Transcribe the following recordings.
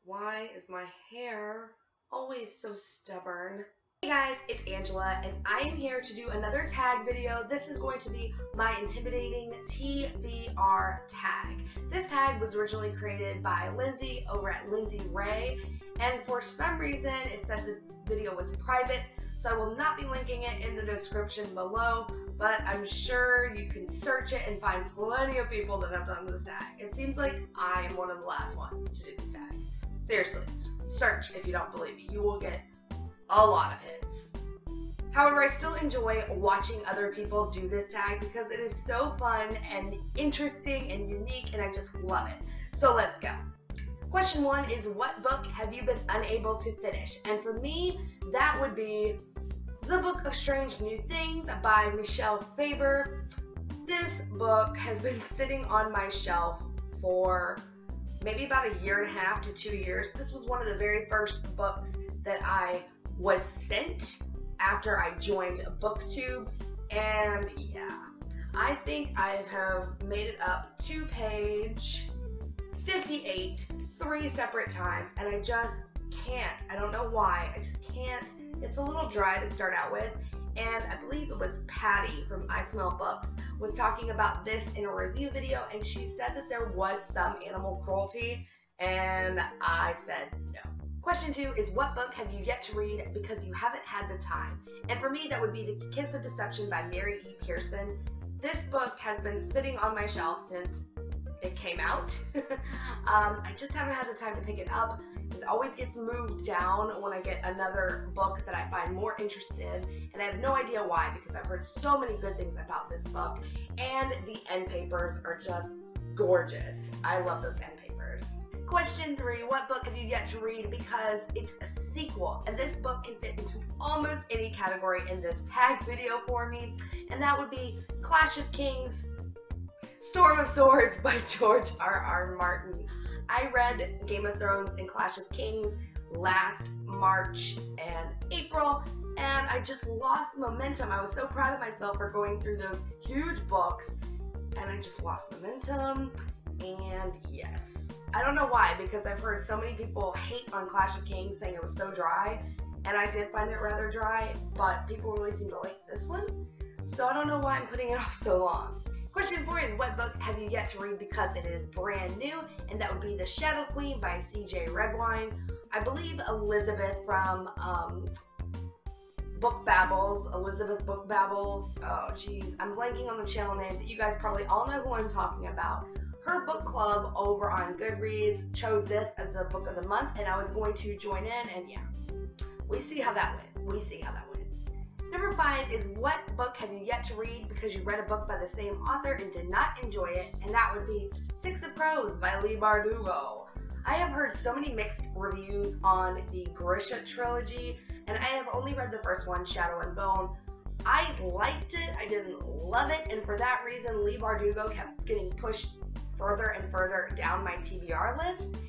Why is my hair always so stubborn? Hey guys, it's Angela, and I am here to do another tag video. This is going to be my Intimidating TBR Tag. This tag was originally created by Lindsay over at Lindsay Ray, and for some reason it said this video was private, so I will not be linking it in the description below, but I'm sure you can search it and find plenty of people that have done this tag. It seems like I am one of the last ones to do this tag. Seriously, search if you don't believe me. You will get a lot of hits. However, I still enjoy watching other people do this tag because it is so fun and interesting and unique, and I just love it. So let's go. Question 1 is, what book have you been unable to finish? And for me, that would be The Book of Strange New Things by Michelle Faber. This book has been sitting on my shelf for maybe about 1.5 to 2 years. This was one of the very first books that I was sent after I joined BookTube, and yeah, I think I have made it up to page 58 3 separate times, and I just can't. I don't know why. I just can't. It's a little dry to start out with, and I believe it was Patty from I Smell Books was talking about this in a review video, and she said that there was some animal cruelty, and I said no. Question 2 is, what book have you yet to read because you haven't had the time? And for me, that would be The Kiss of Deception by Mary E. Pearson. This book has been sitting on my shelf since it came out. I just haven't had the time to pick it up. It always gets moved down when I get another book that I find more interested in, and I have no idea why, because I've heard so many good things about this book, and the end papers are just gorgeous. I love those end papers. Question 3, what book have you yet to read because it's a sequel? And this book can fit into almost any category in this tag video for me, and that would be Clash of Kings, Storm of Swords by George R.R. Martin. I read Game of Thrones and Clash of Kings last March and April, and I just lost momentum. I was so proud of myself for going through those huge books, and I just lost momentum, and yes. I don't know why, because I've heard so many people hate on Clash of Kings, saying it was so dry, and I did find it rather dry, but people really seem to like this one, so I don't know why I'm putting it off so long. Question 4 is, what book have you yet to read because it is brand new? And that would be The Shadow Queen by C.J. Redwine. I believe Elizabeth from Book Babbles, Elizabeth Book Babbles. Oh geez, I'm blanking on the channel name, but you guys probably all know who I'm talking about. Her book club over on Goodreads chose this as a book of the month, and I was going to join in, and yeah, we see how that went. Number 5 is, what book have you yet to read because you read a book by the same author and did not enjoy it? And that would be Six of Crows by Leigh Bardugo. I have heard so many mixed reviews on the Grisha trilogy, and I have only read the first one, Shadow and Bone. I liked it, I didn't love it, and for that reason, Leigh Bardugo kept getting pushed further and further down my TBR list.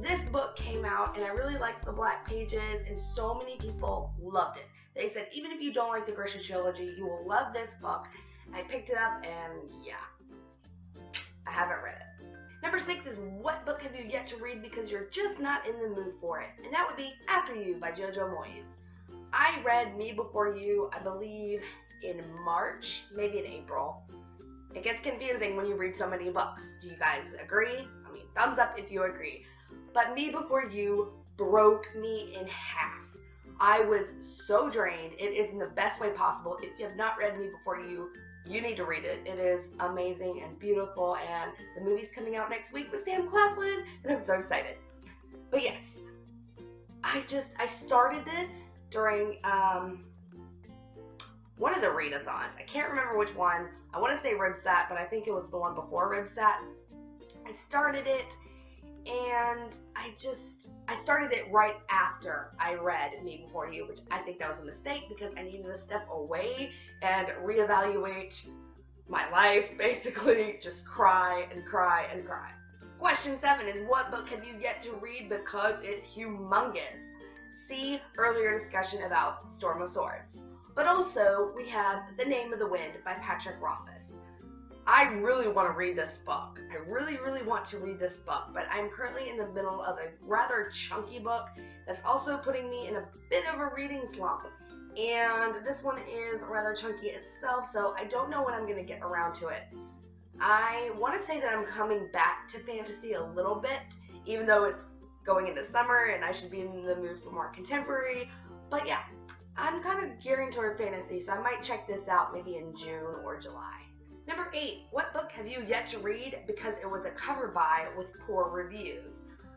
This book came out, and I really liked the black pages, and so many people loved it. They said, even if you don't like the Grisha trilogy, you will love this book. I picked it up, and yeah, I haven't read it. Number 6 is, what book have you yet to read because you're just not in the mood for it? And that would be After You by Jojo Moyes. I read Me Before You, I believe, in March, maybe in April. It gets confusing when you read so many books. Do you guys agree? I mean, thumbs up if you agree. But Me Before You broke me in half. I was so drained. It is in the best way possible. If you have not read Me Before You, you need to read it. It is amazing and beautiful, and the movie's coming out next week with Sam Claflin, and I'm so excited. But yes, I started this during one of the readathons. I can't remember which one. I want to say Ribsat, but I think it was the one before Ribsat. I started it, and I started it right after I read Me Before You, which I think that was a mistake because I needed to step away and reevaluate my life, basically just cry and cry and cry. Question 7 is, what book have you yet to read because it's humongous? See earlier discussion about Storm of Swords. But also, we have The Name of the Wind by Patrick Rothfuss. I really want to read this book. I really, really want to read this book, but I'm currently in the middle of a rather chunky book that's also putting me in a bit of a reading slump. And this one is rather chunky itself, so I don't know when I'm going to get around to it. I want to say that I'm coming back to fantasy a little bit, even though it's going into summer and I should be in the mood for more contemporary. But yeah, I'm kind of gearing toward fantasy, so I might check this out maybe in June or July. Number 8, what book have you yet to read because it was a cover buy with poor reviews?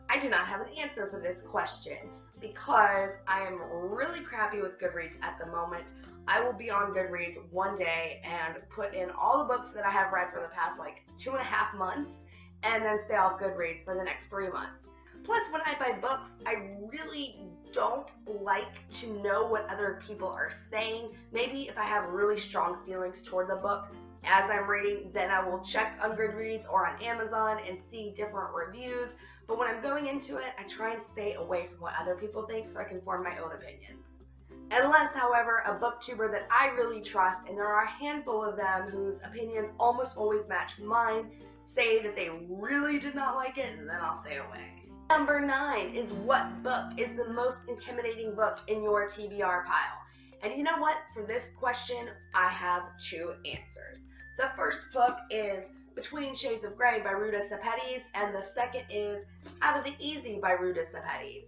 I do not have an answer for this question because I am really crappy with Goodreads at the moment. I will be on Goodreads one day and put in all the books that I have read for the past like 2.5 months and then stay off Goodreads for the next 3 months. Plus, when I buy books, I really don't like to know what other people are saying. Maybe if I have really strong feelings toward the book as I'm reading, then I will check on Goodreads or on Amazon and see different reviews. But when I'm going into it, I try and stay away from what other people think so I can form my own opinion. Unless, however, a booktuber that I really trust, and there are a handful of them whose opinions almost always match mine, say that they really did not like it, and then I'll stay away. Number 9 is what book is the most intimidating book in your TBR pile? And you know what? For this question, I have 2 answers. The first book is Between Shades of Grey by Ruta Sepetys, and the second is Out of the Easy by Ruta Sepetys.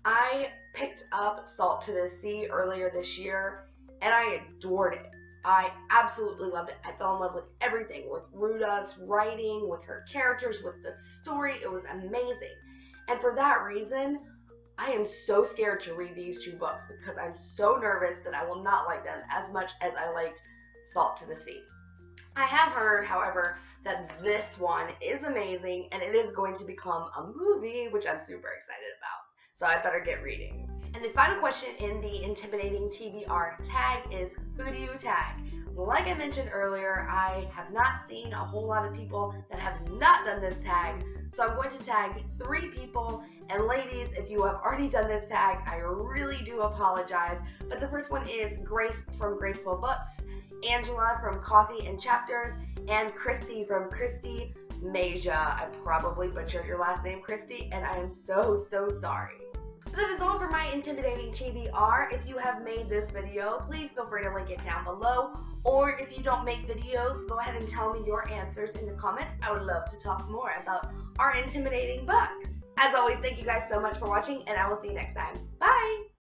I picked up Salt to the Sea earlier this year, and I adored it. I absolutely loved it. I fell in love with everything, with Ruta's writing, with her characters, with the story. It was amazing. And for that reason, I am so scared to read these 2 books because I'm so nervous that I will not like them as much as I liked Salt to the Sea. I have heard, however, that this one is amazing and it is going to become a movie, which I'm super excited about. So I better get reading. And the final question in the Intimidating TBR tag is, who do you tag? Like I mentioned earlier, I have not seen a whole lot of people that have not done this tag, so I'm going to tag 3 people. And ladies, if you have already done this tag, I really do apologize. But the first one is Grace from Graceful Books, Angela from Coffee and Chapters, and Christy from Christy Masia. I probably butchered your last name, Christy, and I am so sorry. So that is all for my Intimidating TBR. If you have made this video, please feel free to link it down below. Or if you don't make videos, go ahead and tell me your answers in the comments. I would love to talk more about our intimidating books. As always, thank you guys so much for watching, and I will see you next time. Bye!